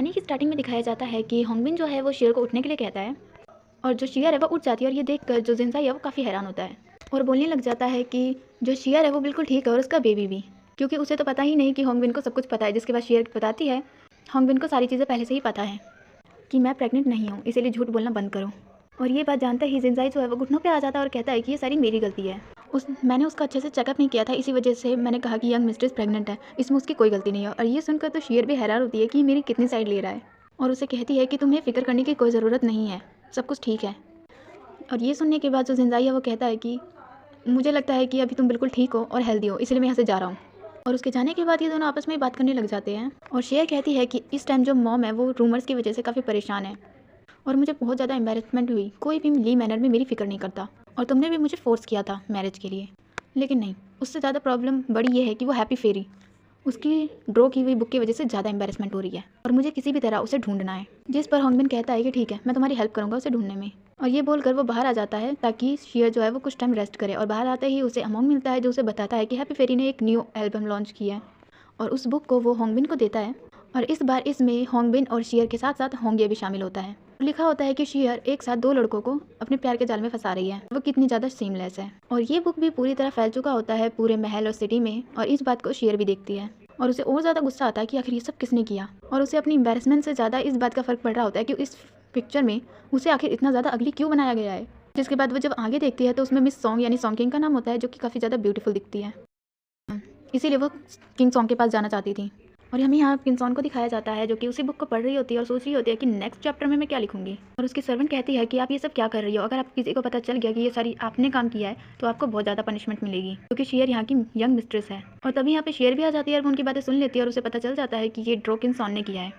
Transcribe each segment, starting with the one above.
कहानी की स्टार्टिंग में दिखाया जाता है कि होंगबिन जो है वो शेर को उठने के लिए कहता है और जो शेर है वो उठ जाती है और ये देखकर जो जिनसाई है वो काफ़ी हैरान होता है और बोलने लग जाता है कि जो शेर है वो बिल्कुल ठीक है और उसका बेबी भी, क्योंकि उसे तो पता ही नहीं कि होंगबिन को सब कुछ पता है। जिसके बाद शेर बताती है होंगबिन को सारी चीज़ें पहले से ही पता है कि मैं प्रेग्नेंट नहीं हूँ, इसीलिए झूठ बोलना बंद करो। और ये बात जानते ही जिनसाई जो है वो घुटनों पे आ जाता है और कहता है कि ये सारी मेरी गलती है। मैंने उसका अच्छे से चेकअप नहीं किया था, इसी वजह से मैंने कहा कि यंग मिस्ट्रेस प्रेग्नेंट है, इसमें उसकी कोई गलती नहीं है। और ये सुनकर तो शेर भी हैरान होती है कि मेरी कितनी साइड ले रहा है और उसे कहती है कि तुम्हें फिक्र करने की कोई ज़रूरत नहीं है, सब कुछ ठीक है। और ये सुनने के बाद जो जिनसाई है वो कहता है कि मुझे लगता है कि अभी तुम बिल्कुल ठीक हो और हेल्दी हो, इसलिए मैं यहाँ से जा रहा हूँ। और उसके जाने के बाद ये दोनों आपस में बात करने लग जाते हैं और शेर कहती है कि इस टाइम जो मॉम है वो रूमर्स की वजह से काफ़ी परेशान है और मुझे बहुत ज़्यादा एम्बेरसमेंट हुई, कोई भी ली मैनर में मेरी फिक्र नहीं करता और तुमने भी मुझे फोर्स किया था मैरिज के लिए, लेकिन नहीं, उससे ज़्यादा प्रॉब्लम बड़ी ये है कि वो हैप्पी फेरी, उसकी ड्रॉ की हुई बुक की वजह से ज़्यादा एम्बेरसमेंट हो रही है और मुझे किसी भी तरह उसे ढूंढना है। जिस पर होंगबिन कहता है कि ठीक है, मैं तुम्हारी हेल्प करूँगा उसे ढूंढने में। और ये बोलकर वो बाहर आ जाता है ताकि शेर जो है वो कुछ टाइम रेस्ट करे। और बाहर आते ही उसे अमोंग मिलता है जो उसे बताता है कि हैप्पी फेरी ने एक न्यू एल्बम लॉन्च की है और उस बुक को वो होंगबिन को देता है। और इस बार इसमें होंगबिन और शेर के साथ साथ होंगे भी शामिल होता है। लिखा होता है कि शेर एक साथ दो लड़कों को अपने प्यार के जाल में फंसा रही है, वो कितनी ज़्यादा सीमलेस है। और ये बुक भी पूरी तरह फैल चुका होता है पूरे महल और सिटी में और इस बात को शेर भी देखती है और उसे और ज़्यादा गुस्सा आता है कि आखिर ये सब किसने किया। और उसे अपनी एम्बेरसमेंट से ज़्यादा इस बात का फ़र्क पड़ रहा होता है कि इस पिक्चर में उसे आखिर इतना ज़्यादा अगली क्यों बनाया गया है। जिसके बाद वो जब आगे देखती है तो उसमें मिस सॉन्ग यानी सॉन्ग किंग का नाम होता है, जो कि काफ़ी ज़्यादा ब्यूटीफुल दिखती है, इसीलिए वो किंग सॉन्ग के पास जाना चाहती थी। और हमें यहाँ किंग सॉन्ग को दिखाया जाता है जो कि उसी बुक को पढ़ रही होती है और सोच रही होती है कि नेक्स्ट चैप्टर में मैं क्या लिखूंगी। और उसकी सर्वेंट कहती है कि आप ये सब क्या कर रही हो, अगर आप किसी को पता चल गया कि ये सारी आपने काम किया है तो आपको बहुत ज़्यादा पनिशमेंट मिलेगी, क्योंकि शेर यहाँ की यंग मिस्ट्रेस है। और तभी यहाँ पे शेर भी आ जाती है और वो उनकी बातें सुन लेती है और उसे पता चल जाता है कि ये ड्रॉ किंग सॉन्ग ने किया है।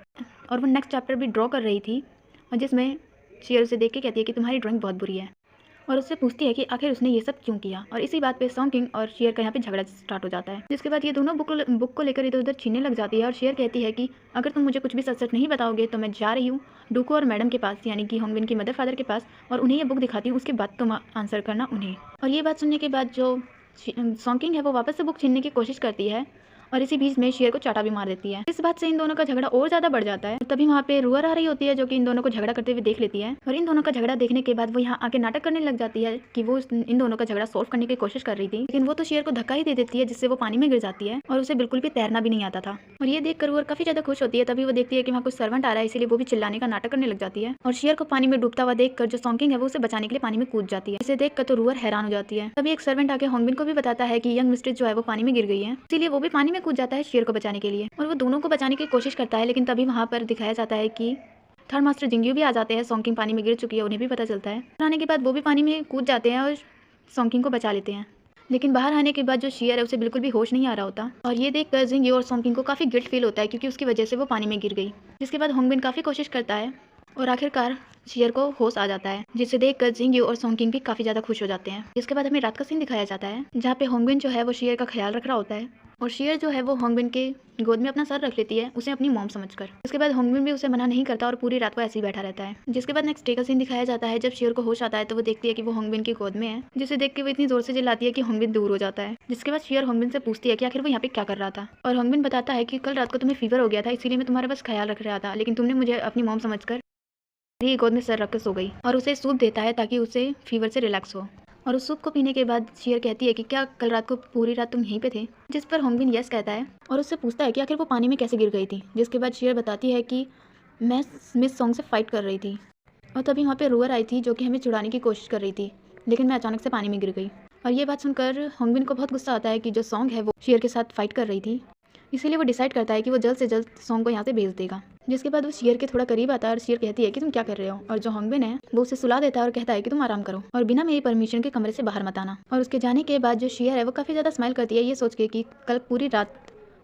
और वो नेक्स्ट चैप्टर भी ड्रॉ कर रही थी और जिसमें शेर उसे देख के कहती है कि तुम्हारी ड्राइंग बहुत बुरी है और उससे पूछती है कि आखिर उसने ये सब क्यों किया। और इसी बात पे सॉन्ग किंग और शेर का यहाँ पे झगड़ा स्टार्ट हो जाता है। जिसके बाद ये दोनों बुक को लेकर इधर उधर छीनने लग जाती है और शेर कहती है कि अगर तुम मुझे कुछ भी सच सच नहीं बताओगे तो मैं जा रही हूँ डूको और मैडम के पास, यानी कि होंगबिन की मदर फादर के पास, और उन्हें ये बुक दिखाती हूँ, उसके बाद तुम आंसर करना उन्हें। और ये बात सुनने के बाद जो सॉन्ग किंग है वो वापस से बुक छीनने की कोशिश करती है और इसी बीच में शेर को चाटा भी मार देती है। इस बात से इन दोनों का झगड़ा और ज़्यादा बढ़ जाता है। तभी वहाँ पे रूअर आ रही होती है जो कि इन दोनों को झगड़ा करते हुए देख लेती है और इन दोनों का झगड़ा देखने के बाद वो यहाँ आके नाटक करने लग जाती है कि वो इन दोनों का झगड़ा सॉल्व करने की कोशिश कर रही थी, लेकिन वो तो शेर को धक्का ही दे देती है जिससे वो पानी में गिर जाती है और उसे बिल्कुल भी तैरना भी नहीं आता था। और ये देखकर रूअर काफी ज़्यादा खुश होती है। तभी वो देखती है कि वहाँ कुछ सर्वेंट आ रहा है, इसीलिए वो भी चिल्लाने का नाटक करने लग जाती है और शेर को पानी में डूबता हुआ देखकर जो सॉन्ग किंग है वो उसे बचाने के लिए पानी में कूद जाती है। इसे देखकर तो रूअर हैरान हो जाती है। तभी एक सर्वेंट आके होंगबिन को भी बताता है कि यंग मिस्ट्रेस जो है वो पानी में गिर गई है, इसीलिए वो भी पानी में कूद जाता है शेर को बचाने के लिए और वो दोनों को बचाने की कोशिश करता है। लेकिन तभी वहाँ पर दिखाया जाता है कि थर्ड मास्टर जिंग्यू भी आ जाते हैं। सॉन्ग किंग पानी में गिर चुकी है, उन्हें भी पता चलता है। आने के बाद वो भी पानी में कूद जाते हैं और सॉन्ग किंग को बचा लेते हैं। लेकिन बाहर आने के बाद जो शेर है उसे बिल्कुल भी होश नहीं आ रहा होता और ये देखकर जिंग्यू और सॉन्ग किंग को काफ़ी गिल्ट फील होता है क्योंकि उसकी वजह से वो पानी में गिर गई। जिसके बाद होंगबिन काफ़ी कोशिश करता है और आखिरकार शेर को होश आ जाता है, जिसे देखकर जिंग्यू और सॉन्ग किंग भी काफ़ी ज़्यादा खुश हो जाते हैं। जिसके बाद हमें रात का सीन दिखाया जाता है जहाँ पे होंगबिन जो है वो शेर का ख्याल रख रहा होता है और शेर जो है वो होंगबिन के गोद में अपना सर रख लेती है उसे अपनी मॉम समझकर। उसके बाद होंगबिन भी उसे मना नहीं करता और पूरी रात को ऐसे ही बैठा रहता है। जिसके बाद नेक्स्ट डे का सीन दिखाया जाता है जब शेर को होश आता है तो वो देखती है कि वो होंगबिन की गोद में है, जिसे देख के वो इतनी जोर से चिल्लाती है कि होंगबिन दूर हो जाता है। जिसके बाद शेर होंगबिन से पूछती है कि आखिर वो यहाँ पे क्या कर रहा था और होंगबिन बताता है कि कल रात को तुम्हें फीवर हो गया था, इसीलिए मैं तुम्हारा बस ख्याल रख रहा था, लेकिन तुमने मुझे अपनी मॉम समझकर मेरी गोद में सर रख कर सो गई। और उसे सूप देता है ताकि उसे फीवर से रिलैक्स हो। और उस सूप को पीने के बाद शेर कहती है कि क्या कल रात को पूरी रात तुम यहीं पे थे, जिस पर होंगबिन यस कहता है और उससे पूछता है कि आखिर वो पानी में कैसे गिर गई थी। जिसके बाद शेर बताती है कि मैं मिस सॉन्ग से फाइट कर रही थी और तभी वहाँ पे रूअर आई थी जो कि हमें छुड़ाने की कोशिश कर रही थी, लेकिन मैं अचानक से पानी में गिर गई। और ये बात सुनकर होंगबिन को बहुत गुस्सा आता है कि जो सॉन्ग है वो शेर के साथ फाइट कर रही थी, इसीलिए वो डिसाइड करता है कि वो जल्द से जल्द सॉन्ग को यहाँ से भेज देगा। जिसके बाद वो शेर के थोड़ा करीब आता है और शेर कहती है कि तुम क्या कर रहे हो, और जो होंगबिन है वो उसे सुला देता है और कहता है कि तुम आराम करो और बिना मेरी परमिशन के कमरे से बाहर मत आना। और उसके जाने के बाद जो शेर है वो काफ़ी ज़्यादा स्माइल करती है ये सोच के कि कल पूरी रात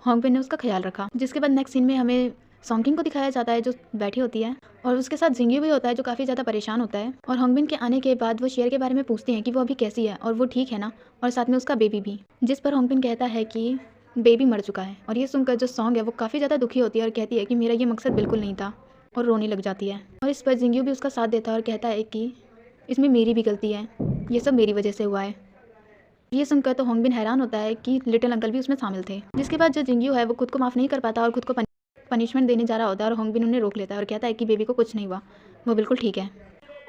होंगबिन ने उसका ख्याल रखा। जिसके बाद नेक्स्ट सीन में हमें सॉन्ग किंग को दिखाया जाता है जो बैठी होती है और उसके साथ जिंग्यू भी होता है जो काफ़ी ज़्यादा परेशान होता है। और होंगबिन के आने के बाद वो शेर के बारे में पूछते हैं कि वो अभी कैसी है और वो ठीक है ना, और साथ में उसका बेबी भी। जिस पर होंगबिन कहता है कि बेबी मर चुका है। और ये सुनकर जो सॉन्ग है वो काफ़ी ज़्यादा दुखी होती है और कहती है कि मेरा ये मकसद बिल्कुल नहीं था, और रोने लग जाती है। और इस पर जिंग्यू भी उसका साथ देता है और कहता है कि इसमें मेरी भी गलती है, ये सब मेरी वजह से हुआ है। ये सुनकर तो होंगबिन हैरान होता है कि लिटिल अंकल भी उसमें शामिल थे। जिसके बाद जो जिंग्यू है वो खुद को माफ़ नहीं कर पाता और खुद को पनिशमेंट देने जा रहा होता है और होंगबिन उन्हें रोक लेता है और कहता है कि बेबी को कुछ नहीं हुआ, वो बिल्कुल ठीक है।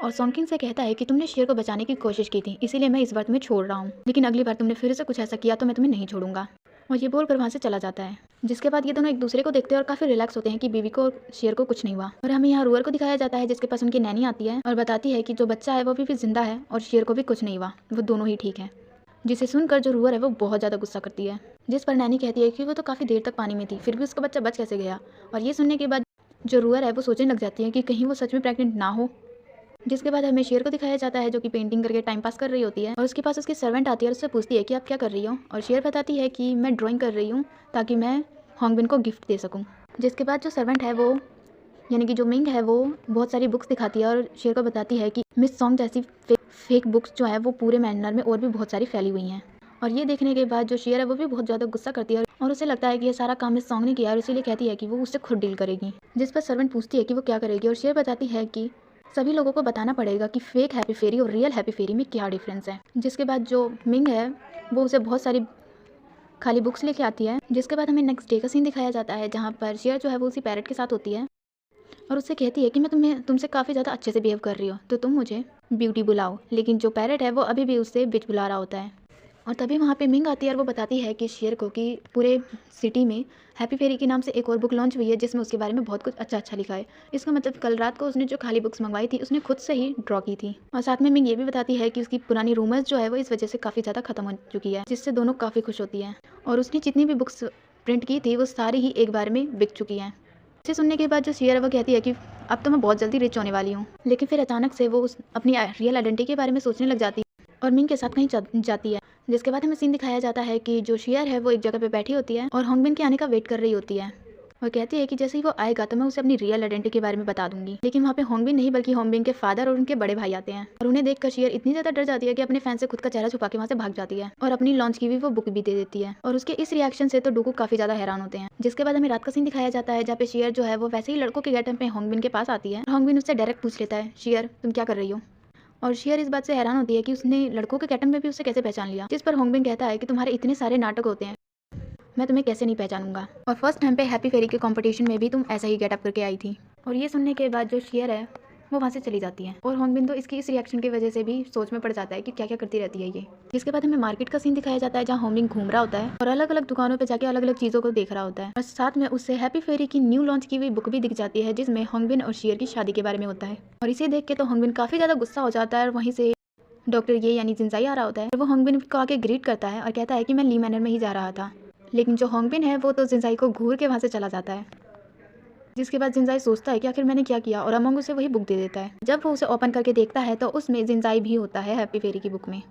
और सॉन्गकिन से कहता है कि तुमने शेर को बचाने की कोशिश की थी, इसीलिए मैं इस बार तुम्हें छोड़ रहा हूँ, लेकिन अगली बार तुमने फिर से कुछ ऐसा किया तो मैं तुम्हें नहीं छोड़ूंगा। और ये बोलकर वहाँ से चला जाता है। जिसके बाद ये दोनों एक दूसरे को देखते हैं और काफ़ी रिलैक्स होते हैं कि बेबी को और शेर को कुछ नहीं हुआ। और हमें यहाँ रूअर को दिखाया जाता है जिसके पास उनकी नैनी आती है और बताती है कि जो बच्चा है वो भी जिंदा है और शेर को भी कुछ नहीं हुआ, वो दोनों ही ठीक है। जिसे सुनकर जो रूअर है वो बहुत ज़्यादा गुस्सा करती है, जिस पर नैनी कहती है कि वो तो काफ़ी देर तक पानी में थी, फिर भी उसका बच्चा बच कैसे गया। और ये सुनने के बाद जो रूअर है वो सोचने लग जाती है कि कहीं वो सच में प्रेग्नेंट ना हो। जिसके बाद हमें शेर को दिखाया जाता है जो कि पेंटिंग करके टाइम पास कर रही होती है और उसके पास उसकी सर्वेंट आती है और उससे पूछती है कि आप क्या कर रही हो। और शेर बताती है कि मैं ड्राइंग कर रही हूँ ताकि मैं होंगबिन को गिफ्ट दे सकूँ। जिसके बाद जो सर्वेंट है वो यानी कि जो मिंग है वो बहुत सारी बुक्स दिखाती है और शेर को बताती है कि मिस सॉन्ग जैसी फेक बुक्स जो है वो पूरे मैनर में और भी बहुत सारी फैली हुई हैं। और ये देखने के बाद जो शेर है वो भी बहुत ज़्यादा गुस्सा करती है और उसे लगता है कि ये सारा काम मिस सॉन्ग ने किया और इसीलिए कहती है कि वो उससे खुद डील करेगी। जिस पर सर्वेंट पूछती है कि वो क्या करेगी और शेर बताती है कि सभी लोगों को बताना पड़ेगा कि फेक हैप्पी फेरी और रियल हैप्पी फेरी में क्या डिफरेंस है। जिसके बाद जो मिंग है वो उसे बहुत सारी खाली बुक्स लेके आती है। जिसके बाद हमें नेक्स्ट डे का सीन दिखाया जाता है जहाँ पर शेर जो है वो उसी पैरट के साथ होती है और उससे कहती है कि मैं तुमसे काफ़ी ज़्यादा अच्छे से बिहेव कर रही हूँ तो तुम मुझे ब्यूटी बुलाओ। लेकिन जो पैरट है वो अभी भी उससे बिच बुला रहा होता है। और तभी वहाँ पे मिंग आती है और वो बताती है कि शेर को कि पूरे सिटी में हैप्पी फेरी के नाम से एक और बुक लॉन्च हुई है जिसमें उसके बारे में बहुत कुछ अच्छा अच्छा लिखा है। इसका मतलब कल रात को उसने जो खाली बुक्स मंगवाई थी उसने खुद से ही ड्रॉ की थी। और साथ में मिंग ये भी बताती है कि उसकी पुरानी रूमर्स जो है वो इस वजह से काफ़ी ज़्यादा खत्म हो चुकी है, जिससे दोनों काफ़ी खुश होती है। और उसने जितनी भी बुक्स प्रिंट की थी वो सारी ही एक बार में बिक चुकी हैं। इसे सुनने के बाद जो शेर है वो कहती है कि अब तो मैं बहुत जल्दी रिच होने वाली हूँ। लेकिन फिर अचानक से वो अपनी रियल आइडेंटिटी के बारे में सोचने लग जाती है और मिंग के साथ कहीं जाती है। जिसके बाद हमें सीन दिखाया जाता है कि जो शेर है वो एक जगह पे बैठी होती है और होंगबिन के आने का वेट कर रही होती है और कहती है कि जैसे ही वो आएगा तो मैं उसे अपनी रियल आइडेंटिटी के बारे में बता दूंगी। लेकिन वहाँ पे होंगबिन नहीं बल्कि होंगबिन के फादर और उनके बड़े भाई आते हैं और उन्हें देखकर शेर इतनी ज़्यादा डर जाती है कि अपने फैन से खुद का चेहरा छुपा के वहाँ से भाग जाती है और अपनी लॉन्च की भी वो बुक भी दे देती है। और उसके इस रिएक्शन से तो डूकू काफ़ी ज़्यादा हैरान होते हैं। जिसके बाद हमें रात का सीन दिखाया जाता है जहाँ पे शेर जो है वो वैसे ही लड़कों के गेटअप में होंगबिन के पास आती है। होंगबिन उससे डायरेक्ट पूछ लेता है, शेर तुम क्या कर रही हो। और शेर इस बात से हैरान होती है कि उसने लड़कों के गेटअप में भी उसे कैसे पहचान लिया। जिस पर होंगबिन कहता है कि तुम्हारे इतने सारे नाटक होते हैं, मैं तुम्हें कैसे नहीं पहचानूंगा। और फर्स्ट टाइम पे हैप्पी फेरी के कंपटीशन में भी तुम ऐसा ही गेटअप करके आई थी। और ये सुनने के बाद जो शेर है वो वहाँ से चली जाती है और होंगबिन तो इसकी इस रिएक्शन की वजह से भी सोच में पड़ जाता है कि क्या क्या करती रहती है ये। जिसके बाद हमें मार्केट का सीन दिखाया जाता है जहाँ होंगबिन घूम रहा होता है और अलग अलग दुकानों पे जाके अलग अलग चीज़ों को देख रहा होता है और साथ में उससे हैप्पी फेरी की न्यू लॉन्च की हुई बुक भी दिख जाती है जिसमें होंगबिन और शेर की शादी के बारे में होता है। और इसे देख के तो होंगबिन काफ़ी ज़्यादा गुस्सा हो जाता है और वहीं से डॉक्टर ये यानी जिनसाई आ रहा होता है। वो होंगबिन को आके ग्रीट करता है और कहता है कि मैं ली मैनर में ही जा रहा था। लेकिन जो होंगबिन है वो तो जिनसाई को घूर के वहाँ से चला जाता है। जिसके बाद जिनसाई सोचता है कि आखिर मैंने क्या किया और अमंग उसे वही बुक दे देता है। जब वो उसे ओपन करके देखता है तो उसमें जिनसाई भी होता है हैप्पी फेरी की बुक में,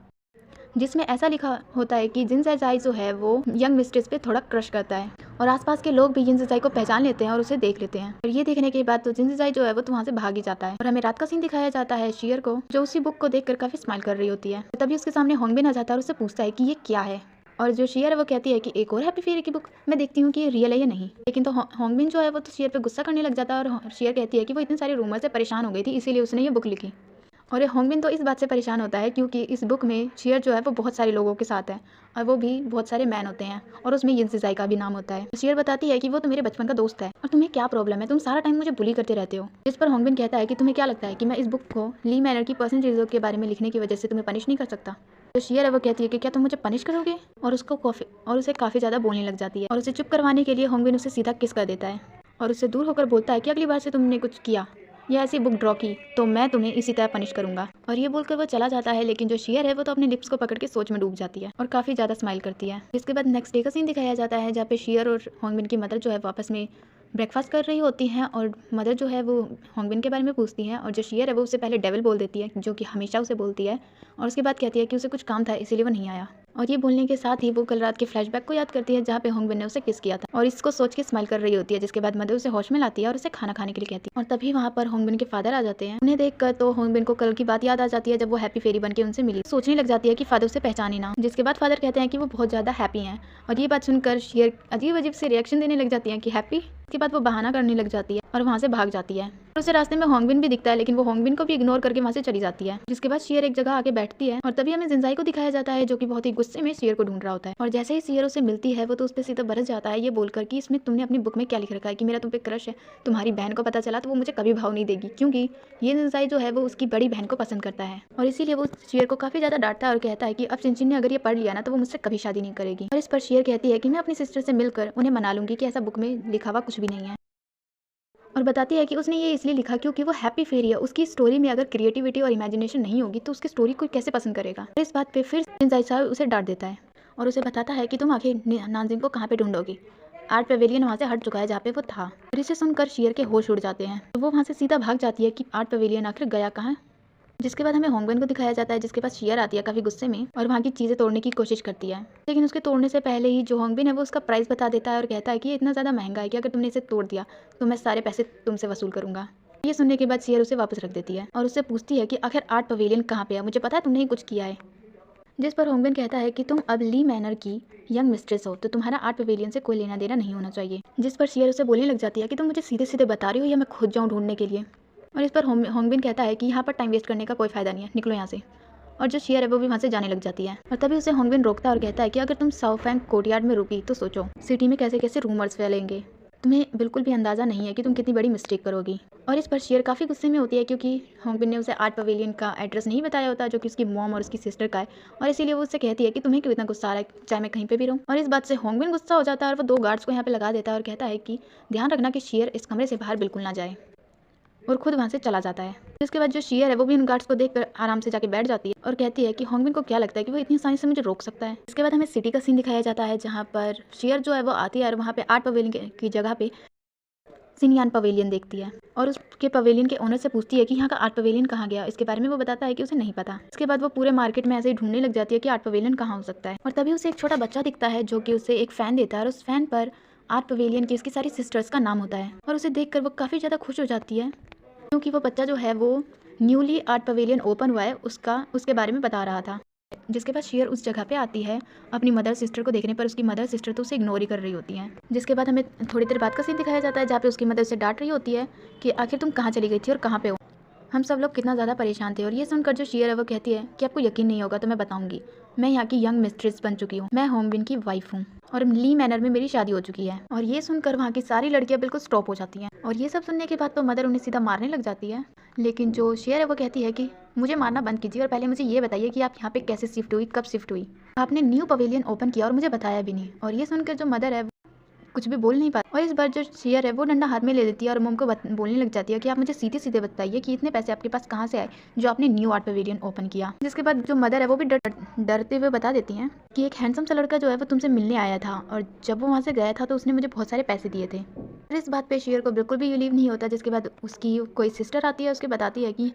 जिसमें ऐसा लिखा होता है कि जिनसाई जो है वो यंग मिस्ट्रेस पे थोड़ा क्रश करता है और आसपास के लोग भी जिनसाई को पहचान लेते हैं और उसे देख लेते हैं। और ये देखने के बाद तो जिनसाई जो है वो तो वहाँ से भाग ही जाता है। और हमें रात का सीन दिखाया जाता है शेर को जो उसी बुक को देखकर काफी स्माइल कर रही होती है। तभी उसके सामने होंगबिन आ जाता है और उससे पूछता है कि ये क्या है। और जो शेर है वो कहती है कि एक और हैप्पी फेरी की बुक, मैं देखती हूँ कि ये रियल है या नहीं। लेकिन तो होंगबिन जो है वो तो शेर पे गुस्सा करने लग जाता है और शेर कहती है कि वो इतने सारे रूमर से परेशान हो गई थी इसीलिए उसने ये बुक लिखी। और ये होंगबिन तो इस बात से परेशान होता है क्योंकि इस बुक में शेर जो है वो बहुत सारे लोगों के साथ है और वो भी बहुत सारे मैन होते हैं और उसमें जिनसाई का भी नाम होता है। शेर बताती है कि वो तो मेरे बचपन का दोस्त है और तुम्हें क्या प्रॉब्लम है, तुम सारा टाइम मुझे बुली करते रहते हो। जिस पर होंगबिन कहता है कि तुम्हें क्या लगता है कि मैं इस बुक को ली मैनर की पर्सनल चीज़ों के बारे में लिखने की वजह से तुम्हें पनिश नहीं कर सकता। तो शेर है वो कहती है कि क्या तुम मुझे पनिश करोगे और उसे काफ़ी ज़्यादा बोलने लग जाती है। और उसे चुप करवाने के लिए होंगबिन उसे सीधा किस कर देता है और उससे दूर होकर बोलता है कि अगली बार से तुमने कुछ किया या ऐसी बुक ड्रॉ की तो मैं तुम्हें इसी तरह पनिश करूंगा। और ये बोलकर वो चला जाता है। लेकिन जो शेर है वो तो अपने लिप्स को पकड़ के सोच में डूब जाती है और काफ़ी ज़्यादा स्माइल करती है। इसके बाद नेक्स्ट डे का सीन दिखाया जाता है जहाँ पे शेर और होंगबिन की मदर जो है वापस में ब्रेकफास्ट कर रही होती हैं और मदर जो है वो होंगबिन के बारे में पूछती हैं और जो शेर है वो उससे पहले डेविल बोल देती है जो कि हमेशा उसे बोलती है। और उसके बाद कहती है कि उसे कुछ काम था इसीलिए वो नहीं आया। और ये बोलने के साथ ही वो कल रात के फ्लैशबैक को याद करती है जहाँ पे होंगबिन ने उसे किस किया था और इसको सोच के स्माइल कर रही होती है। जिसके बाद मदर उसे होश में लाती है और उसे खाना खाने के लिए कहती है। और तभी वहाँ पर होंगबिन के फादर आ जाते हैं। उन्हें देखकर तो होंगबिन को कल की बात याद आ जाती है जब वो हैप्पी फेरी बन के उनसे मिली। सोचने लग जाती है कि फादर उसे पहचाने ना। जिसके बाद फादर कहते हैं कि वो बहुत ज़्यादा हैप्पी हैं और ये बात सुनकर शेर अजीब अजीब से रिएक्शन देने लग जाती है कि हैप्पी उसके बाद वो बहाना करने लग जाती है और वहाँ से भाग जाती है। और उसे रास्ते में होंगबिन भी दिखता है, लेकिन वो होंगबिन को भी इग्नोर करके वहाँ से चली जाती है। जिसके बाद शियर एक जगह आके बैठती है और तभी हमें जिनजाई को दिखाया जाता है, जो कि बहुत ही गुस्से में शियर को ढूंढ रहा होता है। और जैसे ही शियर उसे मिलती है वो तो उस पर सीधा बरस जाता है, ये बोलकर कि इसमें तुमने अपनी बुक में क्या लिख रखा है कि मेरा तुम पे क्रश है। तुम्हारी बहन को पता चला तो वो मुझे कभी भाव नहीं देगी, क्योंकि ये जिनजाई जो है वो उसकी बड़ी बहन को पसंद करता है। और इसीलिए वो शियर को काफी ज्यादा डांटता है और कहता है कि अब चिनचिन ने अगर ये पढ़ लिया ना तो वो मुझसे कभी शादी नहीं करेगी। और इस पर शियर कहती है कि मैं अपनी सिस्टर से मिलकर उन्हें मना लूंगी कि ऐसा बुक में लिखा हुआ कुछ भी नहीं है। और बताती है कि उसने ये इसलिए लिखा क्योंकि वो हैप्पी फेरी है। उसकी स्टोरी में अगर क्रिएटिविटी और इमेजिनेशन नहीं होगी तो उसकी स्टोरी कोई कैसे पसंद करेगा। इस बात पे फिर जिनजाई साहब उसे डांट देता है और उसे बताता है कि तुम आखिर नानजिंग को कहाँ पे ढूंढोगी। आर्ट पवेलियन वहाँ से हट चुका है जहाँ पे वो था। और इसे सुनकर शियर के होश उड़ जाते हैं तो वो वहाँ से सीधा भाग जाती है कि आर्ट पवेलियन आखिर गया कहाँ। जिसके बाद हमें होंगबिन को दिखाया जाता है, जिसके पास शियर आती है काफ़ी गुस्से में और वहाँ की चीज़ें तोड़ने की कोशिश करती है। लेकिन उसके तोड़ने से पहले ही जो होंगबिन है वो उसका प्राइस बता देता है और कहता है कि ये इतना ज़्यादा महंगा है कि अगर तुमने इसे तोड़ दिया तो मैं सारे पैसे तुमसे वसूल करूँगा। ये सुनने के बाद शियर उसे वापस रख देती है और उससे पूछती है कि आखिर आर्ट पवेलियन कहाँ पे है, मुझे पता है तुमने ही कुछ किया है। जिस पर होंगबिन कहता है कि तुम अब ली मैनर की यंग मिस्ट्रेस हो तो तुम्हारा आर्ट पवेलियन से कोई लेना देना नहीं होना चाहिए। जिस पर शियर उसे बोलने लग जाती है कि तुम मुझे सीधे सीधे बता रही हो या मैं खुद जाऊँ ढूंढने के लिए। और इस पर होंगबिन कहता है कि यहाँ पर टाइम वेस्ट करने का कोई फ़ायदा नहीं है, निकलो यहाँ से। और जो शियर है वो भी वहाँ से जाने लग जाती है। और तभी उसे होंगबिन रोकता है और कहता है कि अगर तुम साउफैंग कोर्टयार्ड में रुकी तो सोचो सिटी में कैसे कैसे रूमर्स फैलेंगे, तुम्हें बिल्कुल भी अंदाज़ा नहीं है कि तुम कितनी बड़ी मिस्टेक करोगी। और इस पर शियर काफ़ी गुस्से में होती है क्योंकि होंगबिन ने उसे आर्ट पवेलियन का एड्रेस नहीं बताया होता, जो कि उसकी मॉम और उसकी सिस्टर का है। और इसीलिए वो उससे कहती है कि तुम्हें क्यों इतना गुस्सा आ रहा है, चाहे मैं कहीं पे भी रहूँ। और इस बात से होंगबिन गुस्सा हो जाता है और वो 2 गार्ड्स को यहाँ पे लगा देता है और कहता है कि ध्यान रखना कि शियर इस कमरे से बाहर बिल्कुल ना जाए, और खुद वहाँ से चला जाता है। जिसके बाद जो शियर है वो भी उन गार्ड्स को देखकर आराम से जाके बैठ जाती है और कहती है कि होंगबिन को क्या लगता है कि वो इतनी आसानी से मुझे रोक सकता है। इसके बाद हमें सिटी का सीन दिखाया जाता है जहाँ पर शियर जो है वो आती है और वहाँ पे आर्ट पवेलियन की जगह पे सिनयान पवेलियन देखती है और उसके पवेलियन के ओनर से पूछती है कि यहाँ का आर्ट पवेलियन कहाँ गया। इसके बारे में वो बताता है कि उसे नहीं पता। इसके बाद वो पूरे मार्केट में ऐसे ही ढूंढने लग जाती है कि आर्ट पवेलियन कहाँ हो सकता है। और तभी उसे एक छोटा बच्चा दिखता है जो कि उसे एक फ़ैन देता है और उस फैन पर आर्ट पवेलियन की उसकी सारी सिस्टर्स का नाम होता है। और उसे देखकर वो काफ़ी ज़्यादा खुश हो जाती है क्योंकि वो बच्चा जो है वो न्यूली आर्ट पवेलियन ओपन हुआ है उसके बारे में बता रहा था। जिसके बाद शियर उस जगह पे आती है अपनी मदर सिस्टर को देखने पर उसकी मदर सिस्टर तो उसे इग्नोर ही कर रही होती हैं। जिसके बाद हमें थोड़ी देर बाद का सीन दिखाया जाता है जहाँ पे उसकी मदर उसे डांट रही होती है कि आखिर तुम कहाँ चली गई थी और कहाँ पे हो। हम सब लोग कितना ज़्यादा परेशान थे। और ये सुनकर जो शियर है वो कहती है कि आपको यकीन नहीं होगा तो मैं बताऊंगी, मैं यहाँ की यंग मिस्ट्रेस बन चुकी हूँ, मैं होंगबिन की वाइफ हूँ और ली मैनर में मेरी शादी हो चुकी है। और ये सुनकर वहाँ की सारी लड़कियाँ बिल्कुल स्टॉप हो जाती हैं। और ये सब सुनने के बाद तो मदर उन्हें सीधा मारने लग जाती है। लेकिन जो शियर है वो कहती है कि मुझे मारना बंद कीजिए और पहले मुझे ये बताइए कि आप यहाँ पे कैसे शिफ्ट हुई, कब शिफ्ट हुई, आपने न्यू पवेलियन ओपन किया और मुझे बताया भी नहीं। और ये सुनकर जो मदर है कुछ भी बोल नहीं पाती। और इस बार जो शियर है वो डंडा हाथ में ले लेती है और मोम को बोलने लग जाती है कि आप मुझे सीधे सीधे बताइए कि इतने पैसे आपके पास कहाँ से आए जो आपने न्यू आर्ट पवेलियन ओपन किया। जिसके बाद जो मदर है वो भी डरते हुए बता देती हैं कि एक हैंडसम सा लड़का जो है वो तुमसे मिलने आया था और जब वो वहाँ से गया था तो उसने मुझे बहुत सारे पैसे दिए थे। और इस बात पे शियर को बिल्कुल भी बिलीव नहीं होता। जिसके बाद उसकी कोई सिस्टर आती है, उसके बताती है कि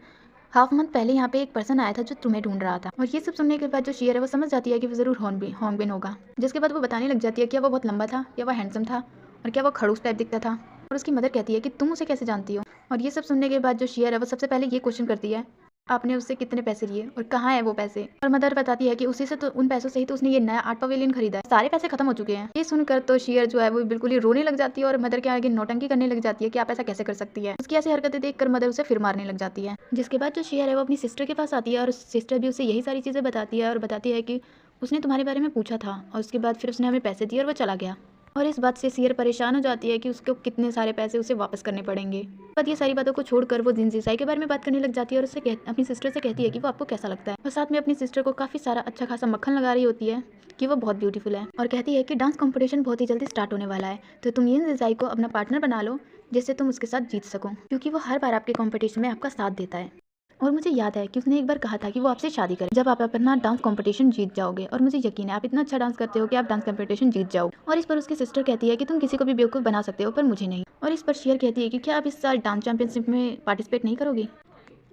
हाफ मंथ पहले यहाँ पे एक पर्सन आया था जो तुम्हें ढूंढ रहा था। और ये सब सुनने के बाद जो शियर है वो समझ जाती है कि वो ज़रूर होंगबिन होगा। जिसके बाद वो बताने लग जाती है कि वो बहुत लंबा था या वो हैंडसम था और क्या वो खड़ूस टाइप दिखता था। और उसकी मदर कहती है कि तुम उसे कैसे जानती हो। और ये सब सुनने के बाद जो शियर है वो सबसे पहले ये क्वेश्चन करती है आपने उससे कितने पैसे लिए और कहाँ है वो पैसे। और मदर बताती है कि उसी से तो उन पैसों से ही तो उसने ये नया आर्ट पवेलियन खरीदा है, सारे पैसे खत्म हो चुके हैं। ये सुनकर तो शियर जो है वो बिल्कुल ही रोने लग जाती है और मदर के आगे नौटंकी करने लग जाती है कि आप ऐसा कैसे कर सकती है। उसकी ऐसी हरकतें देखकर मदर उसे फिर मारने लग जाती है। जिसके बाद जो शियर है वो अपनी सिस्टर के पास आती है और सिस्टर भी उसे यही सारी चीज़ें बताती है और बताती है कि उसने तुम्हारे बारे में पूछा था और उसके बाद फिर उसने हमें पैसे दिए और वो चला गया। और इस बात से शियर परेशान हो जाती है कि उसको कितने सारे पैसे उसे वापस करने पड़ेंगे। बट ये सारी बातों को छोड़कर वो जिनजीसाई के बारे में बात करने लग जाती है और उससे अपनी सिस्टर से कहती है कि वो आपको कैसा लगता है। और साथ में अपनी सिस्टर को काफ़ी सारा अच्छा खासा मक्खन लगा रही होती है कि वो बहुत ब्यूटीफुल है और कहती है कि डांस कंपटीशन बहुत ही जल्दी स्टार्ट होने वाला है तो तुम जिनजीसाई को अपना पार्टनर बना लो जिससे तुम उसके साथ जीत सको, क्योंकि वो हर बार आपके कॉम्पिटिशन में आपका साथ देता है। और मुझे याद है कि उसने एक बार कहा था कि वो आपसे शादी करे जब आप अपना डांस कंपटीशन जीत जाओगे। और मुझे यकीन है आप इतना अच्छा डांस करते हो कि आप डांस कंपटीशन जीत जाओगे। और इस पर उसकी सिस्टर कहती है कि तुम किसी को भी बेवकूफ़ बना सकते हो पर मुझे नहीं। और इस पर शियर कहती है कि क्या आप इस साल डांस चैंपियनशिप में पार्टिसिपेट नहीं करोगी,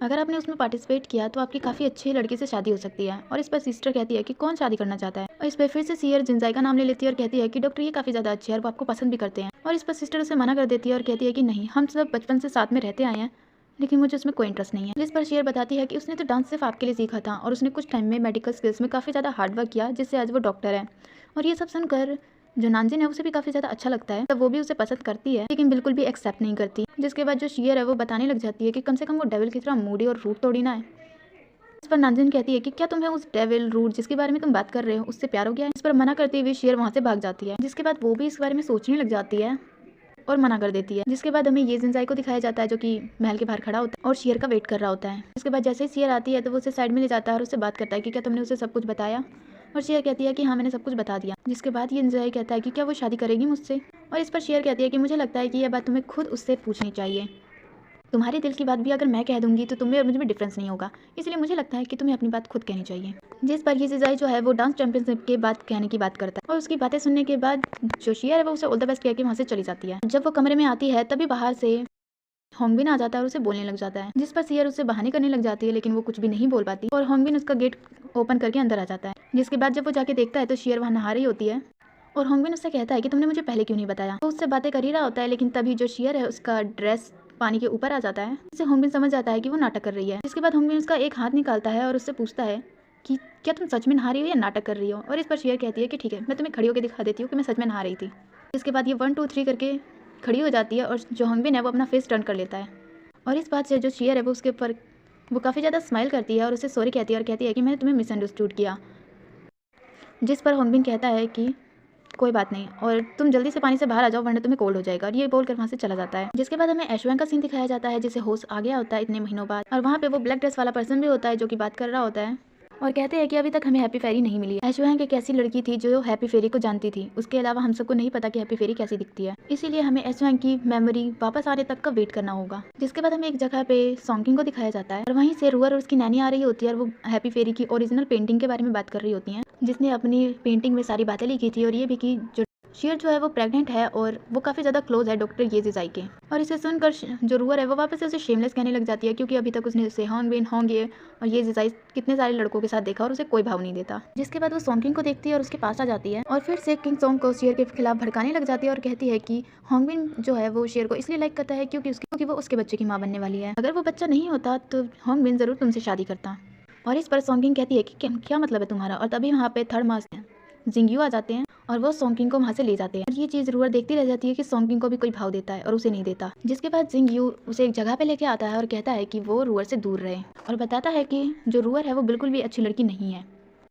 अगर आपने उसमें पार्टिसिपेट किया तो आपकी काफ़ी अच्छी लड़की से शादी हो सकती है। और इस पर सिस्टर कहती है कि कौन शादी करना चाहता है। और इस पर फिर से शियर जिनजाई का नाम ले लेती है और कहती है कि डॉक्टर ये काफ़ी ज़्यादा अच्छे है और वो आपको पसंद भी करते हैं। और इस पर सिस्टर उसे मना कर देती है और कहती है कि नहीं, हम सब बचपन से साथ में रहते आए हैं लेकिन मुझे उसमें कोई इंटरेस्ट नहीं है। जिस पर शेयर बताती है कि उसने तो डांस सिर्फ आपके लिए सीखा था और उसने कुछ टाइम में मेडिकल स्किल्स में काफ़ी ज़्यादा हार्ड वर्क किया जिससे आज वो डॉक्टर है। और ये सब सुनकर जो नानजिन है उसे भी काफ़ी ज़्यादा अच्छा लगता है, तब वो भी उसे पसंद करती है लेकिन बिल्कुल भी एक्सेप्ट नहीं करती। जिसके बाद जो शियर है वो बताने लग जाती है कि कम से कम वो डेविल की तरह मूडी और रूड थोड़ी ना है। इस पर नानजिन कहती है कि क्या तुम्हें उस डेविल रूड जिसके बारे में तुम बात कर रहे हो उससे प्यार हो गया है। इस पर मना करते हुए शियर वहाँ से भाग जाती है। जिसके बाद वो भी इस बारे में सोचने लग जाती है और मना कर देती है। जिसके बाद हमें ये जिनजाई को दिखाया जाता है जो कि महल के बाहर खड़ा होता है और शियर का वेट कर रहा होता है। इसके बाद जैसे ही शियर आती है तो वो उसे साइड में ले जाता है और उससे बात करता है कि क्या तुमने उसे सब कुछ बताया। और शेयर कहती है कि हाँ मैंने सब कुछ बता दिया। जिसके बाद ये जिनजाई कहता है कि क्या वो शादी करेगी मुझसे। और इस पर शेयर कहती है कि मुझे लगता है कि यह बात तुम्हें खुद उससे पूछनी चाहिए। तुम्हारे दिल की बात भी अगर मैं कह दूंगी तो तुम्हें और मुझे भी डिफरेंस नहीं होगा, इसलिए मुझे लगता है कि तुम्हें अपनी बात खुद कहनी चाहिए। जिस पर ये जिजाई जो है वो डांस चैंपियनशिप के बाद कहने की बात करता है और उसकी बातें सुनने के बाद जो शियर है वो उसे ऑल द बेस्ट कह के वहाँ से चली जाती है। जब वो कमरे में आती है तभी बाहर से होंगबिन आ जाता है और उसे बोलने लग जाता है। जिस पर शियर उससे बहाने करने लग जाती है लेकिन वो कुछ भी नहीं बोल पाती और होंगबिन उसका गेट ओपन करके अंदर आ जाता है। जिसके बाद जब वो जाके देखता है तो शियर वहाँ नहा रही होती है और होंगबिन उससे कहता है कि तुमने मुझे पहले क्यों नहीं बताया। वो उससे बातें कर ही रहा होता है लेकिन तभी जो शियर है उसका ड्रेस पानी के ऊपर आ जाता है। इससे होंगबिन समझ जाता है कि वो नाटक कर रही है। जिसके बाद होंगबिन उसका एक हाथ निकालता है और उससे पूछता है कि क्या तुम सच में नहा रही हो या नाटक कर रही हो। और इस पर शेयर कहती है कि ठीक है मैं तुम्हें खड़ी होकर दिखा देती हूँ कि मैं सच में नहा रही थी। इसके बाद ये 1 2 3 करके खड़ी हो जाती है और जो होंगबिन है वो अपना फेस टर्न कर लेता है। और इस बात से जो शेयर है वो उसके ऊपर वो काफ़ी ज़्यादा स्माइल करती है और उसे सॉरी कहती है और कहती है कि मैंने तुम्हें मिसअंडरस्टूड किया। जिस पर होंगबिन कहता है कि कोई बात नहीं और तुम जल्दी से पानी से बाहर आ जाओ वरना तुम्हें कोल्ड हो जाएगा। और ये बोलकर वहाँ से चला जाता है। जिसके बाद हमें ऐश्वर्या का सीन दिखाया जाता है जिसे होश आ गया होता है इतने महीनों बाद और वहाँ पे वो ब्लैक ड्रेस वाला पर्सन भी होता है जो कि बात कर रहा होता है और कहते हैं कि अभी तक हमें हैप्पी फेरी नहीं मिली। ऐश्वर्या एक ऐसी लड़की थी जो हैप्पी फेरी को जानती थी, उसके अलावा हम सबको नहीं पता कि हैप्पी फेरी कैसी दिखती है, इसीलिए हमें ऐश्वर्या की मेमोरी वापस आने तक का वेट करना होगा। जिसके बाद हमें एक जगह पे सॉन्किंग को दिखाया जाता है और वहीं से रूअर और उसकी नैनी आ रही होती है और वो हैप्पी फेरी की ओरिजिनल पेंटिंग के बारे में बात कर रही होती हैं जिसने अपनी पेंटिंग में सारी बातें लिखी थी और ये भी कि जो शियर जो है वो प्रेग्नेंट है और वो काफ़ी ज़्यादा क्लोज है डॉक्टर ये जिजाई के। और इसे सुनकर जो रूअर है वो वापस से उसे शेमलेस कहने लग जाती है क्योंकि अभी तक उसने उसे होंगबिन होंगे और ये जिजाई कितने सारे लड़कों के साथ देखा और उसे कोई भाव नहीं देता। जिसके बाद वो सॉन्किंग को देखती है और उसके पास आ जाती है और फिर से किंग सॉन्ग को शियर के खिलाफ भड़काने लग जाती है और कहती है कि होंगबिन जो है वो शियर को इसलिए लाइक करता है क्योंकि वो उसके बच्चे की माँ बनने वाली है। अगर वो बच्चा नहीं होता तो होंगबिन ज़रूर तुमसे शादी करता। और इस पर सॉन्किंग कहती है कि क्या मतलब है तुम्हारा। और तभी वहाँ पे थर्ड मास्टर जिंगयू आ जाते हैं और वो सॉन्किंग को वहाँ से ले जाते हैं। और ये चीज़ रूअर देखती रह जाती है कि सॉन्किंग को भी कोई भाव देता है और उसे नहीं देता। जिसके बाद जिंगयू उसे एक जगह पे लेके आता है और कहता है कि वो रूअर से दूर रहे और बताता है कि जो रूअर है वो बिल्कुल भी अच्छी लड़की नहीं है,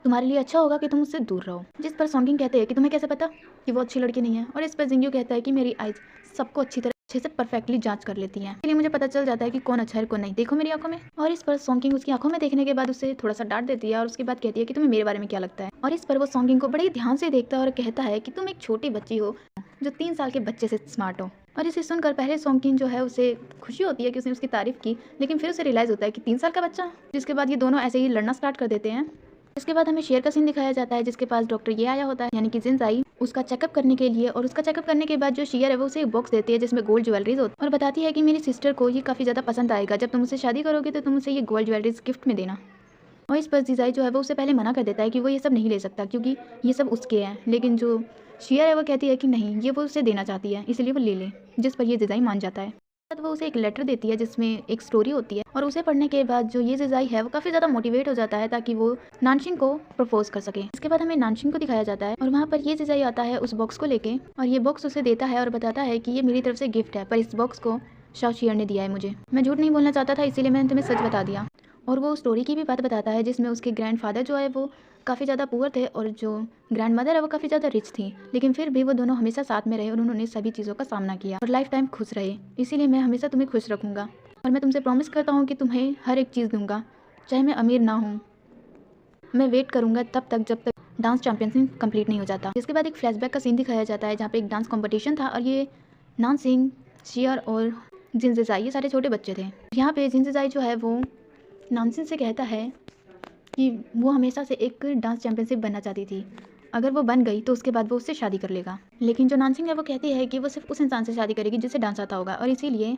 तुम्हारे लिए अच्छा होगा कि तुम उससे दूर रहो। जिस पर सॉन्किंग कहते हैं कि तुम्हें कैसे पता कि वो अच्छी लड़की नहीं है। और इस पर जिंगयू कहता है कि मेरी आइज सबको अच्छे से परफेक्टली जांच कर लेती है, इसलिए मुझे पता चल जाता है कि कौन अच्छा है कौन नहीं, देखो मेरी आंखों में। और इस पर सॉन्किंग उसकी आंखों में देखने के बाद उसे थोड़ा सा डांट देती है और उसके बाद कहती है कि तुम्हें मेरे बारे में क्या लगता है। और इस पर वो सॉन्किंग को बड़े ही ध्यान से देखता है और कहता है कि तुम एक छोटी बच्ची हो जो 3 साल के बच्चे से स्मार्ट हो। और इसे सुनकर पहले सॉन्किंग जो है उसे खुशी होती है कि उसने उसकी तारीफ की, लेकिन फिर उसे रियलाइज होता है कि 3 साल का बच्चा। जिसके बाद ये दोनों ऐसे ही लड़ना स्टार्ट कर देते हैं। इसके बाद हमें शेयर का सीन दिखाया जाता है जिसके पास डॉक्टर ये आया होता है यानी कि जिनजाई उसका चेकअप करने के लिए। और उसका चेकअप करने के बाद जो शेयर है वो उसे एक बॉक्स देती है जिसमें गोल्ड ज्वेलरीज होती है और बताती है कि मेरी सिस्टर को ये काफ़ी ज़्यादा पसंद आएगा, जब तुम उससे शादी करोगे तो तुम उसे ये गोल्ड ज्वेलरीज गिफ्ट में देना। और इस पर जिजाई जो है वो उससे पहले मना कर देता है कि वो ये सब नहीं ले सकता क्योंकि ये सब उसके हैं, लेकिन जो शेयर है वो कहती है कि नहीं ये वो उसे देना चाहती है इसलिए वो ले ले। जिस पर ये जिजाई मान जाता है। बाद वो उसे एक लेटर देती है जिसमें एक स्टोरी होती है और उसे पढ़ने के बाद जो ये जिजाई है वो काफ़ी ज़्यादा मोटिवेट हो जाता है ताकि वो नानशिंग को प्रपोज कर सके। इसके बाद हमें नानशिंग को दिखाया जाता है और वहाँ पर ये जिजाई आता है उस बॉक्स को लेके और ये बॉक्स उसे देता है और बताता है कि ये मेरी तरफ से गिफ्ट है, पर इस बॉक्स को शाओ शियर ने दिया है मुझे। मैं झूठ नहीं बोलना चाहता था इसीलिए मैंने तुम्हें सच बता दिया। और वो स्टोरी की भी बात बताता है जिसमें उसके ग्रैंडफादर जो है वो काफ़ी ज़्यादा पुअर थे और जो ग्रैंड मदर है वो काफ़ी ज़्यादा रिच थी, लेकिन फिर भी वो दोनों हमेशा साथ में रहे और उन्होंने सभी चीज़ों का सामना किया और लाइफ टाइम खुश रहे। इसीलिए मैं हमेशा तुम्हें खुश रखूँगा और मैं तुमसे प्रॉमिस करता हूँ कि तुम्हें हर एक चीज़ दूंगा, चाहे मैं अमीर ना हूँ। मैं वेट करूँगा तब तक जब तक डांस चैंपियनशिप कंप्लीट नहीं हो जाता। इसके बाद एक फ्लैशबैक का सीन दिखाया जाता है जहाँ पे एक डांस कॉम्पिटिशन था और ये नानसिंग, शियर और जिनजिजाई ये सारे छोटे बच्चे थे। यहाँ पे जिनजिजाई जो है वो नानसिंग से कहता है कि वो हमेशा से एक डांस चैंपियनशिप बनना चाहती थी, अगर वो बन गई तो उसके बाद वो उससे शादी कर लेगा। लेकिन जो नानसिंग है वो कहती है कि वो सिर्फ उस इंसान से शादी करेगी जिससे डांस आता होगा और इसीलिए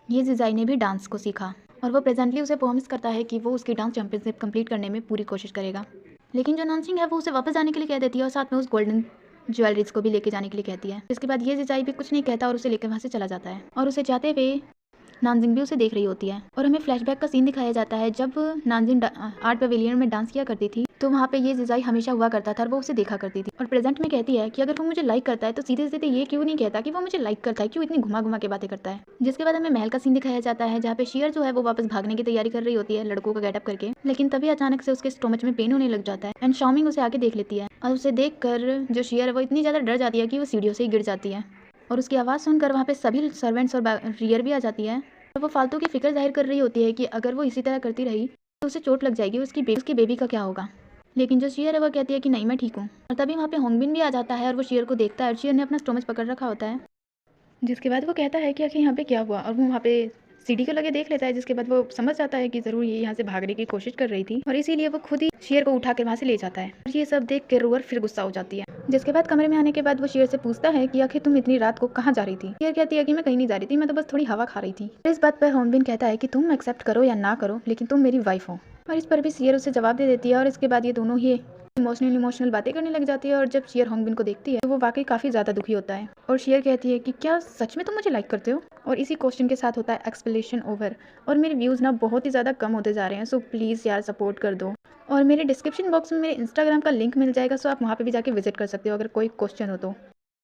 ये जिजाई ने भी डांस को सीखा और वो प्रेजेंटली उसे प्रॉमिस करता है कि वो उसकी डांस चैंपियनशिप कंप्लीट करने में पूरी कोशिश करेगा। लेकिन जो नानसिंग है वो उसे वापस जाने के लिए कह देती है और साथ में उस गोल्डन ज्वेलरीज को भी लेके जाने के लिए कहती है। इसके बाद ये जिजाई भी कुछ नहीं कहता और उसे लेकर वहाँ से चला जाता है और उसे जाते हुए नानजिंग भी उसे देख रही होती है। और हमें फ्लैशबैक का सीन दिखाया जाता है जब नानजिंग आर्ट पवेलियन में डांस किया करती थी तो वहाँ पे ये जिजाई हमेशा हुआ करता था और वो उसे देखा करती थी और प्रेजेंट में कहती है कि अगर वो मुझे लाइक करता है तो सीधे सीधे ये क्यों नहीं कहता कि वो मुझे लाइक करता है, क्यों इतनी घुमा घुमा के बातें करता है। जिसके बाद हमें महल का सीन दिखाया जाता है जहाँ पे शियर जो है वो वापस भागने की तैयारी कर रही होती है लड़कों का गेटअप करके, लेकिन तभी अचानक से उसके स्टोमच में पेन होने लग जाता है एंड शाओमिंग उसे आके देख लेती है और उसे देख कर जो शियर है वो इतनी ज़्यादा डर जाती है कि वो सीढ़ियों से ही गिर जाती है और उसकी आवाज़ सुनकर वहाँ पे सभी सर्वेंट्स और रियर भी आ जाती है और वो फालतू की फिक्र जाहिर कर रही होती है कि अगर वो इसी तरह करती रही तो उसे चोट लग जाएगी, उसकी बेबी का क्या होगा। लेकिन जो शियर है वो कहती है कि नहीं मैं ठीक हूँ और तभी वहाँ पे होंगबिन भी आ जाता है और वो शियर को देखता है और शियर ने अपना स्टोमच पकड़ रखा होता है। जिसके बाद वो कहता है कि आखिर यहाँ पे क्या हुआ और वो वहाँ पे सीढ़ी को लगे देख लेता है, जिसके बाद वो समझ जाता है कि ज़रूर ये यहाँ से भागने की कोशिश कर रही थी और इसीलिए वो खुद ही शेर को उठा कर वहाँ से ले जाता है और ये सब देख कर रूअर फिर गुस्सा हो जाती है। जिसके बाद कमरे में आने के बाद वो शेर से पूछता है कि आखिर तुम इतनी रात को कहाँ जा रही थी। शेर कहती है कि मैं कहीं नहीं जा रही थी, मैं तो बस थोड़ी हवा खा रही थी। इस बात पर होंगबिन कहता है कि तुम एक्सेप्ट करो या ना करो लेकिन तुम मेरी वाइफ हो, और इस पर भी शेर उसे जवाब दे देती है और इसके बाद ये दोनों ही इमोशनल बातें करने लग जाती है और जब शियर होंगबिन को देखती है तो वो वाकई काफ़ी ज़्यादा दुखी होता है और शियर कहती है कि क्या सच में तुम मुझे लाइक करते हो। और इसी क्वेश्चन के साथ होता है एक्सप्लेनेशन ओवर और मेरे व्यूज़ ना बहुत ही ज़्यादा कम होते जा रहे हैं, सो प्लीज़ यार सपोर्ट कर दो और मेरे डिस्क्रिप्शन बॉक्स में मेरे इंस्टाग्राम का लिंक मिल जाएगा, सो आप वहाँ पे भी जाके विजिट कर सकते हो अगर कोई क्वेश्चन हो तो।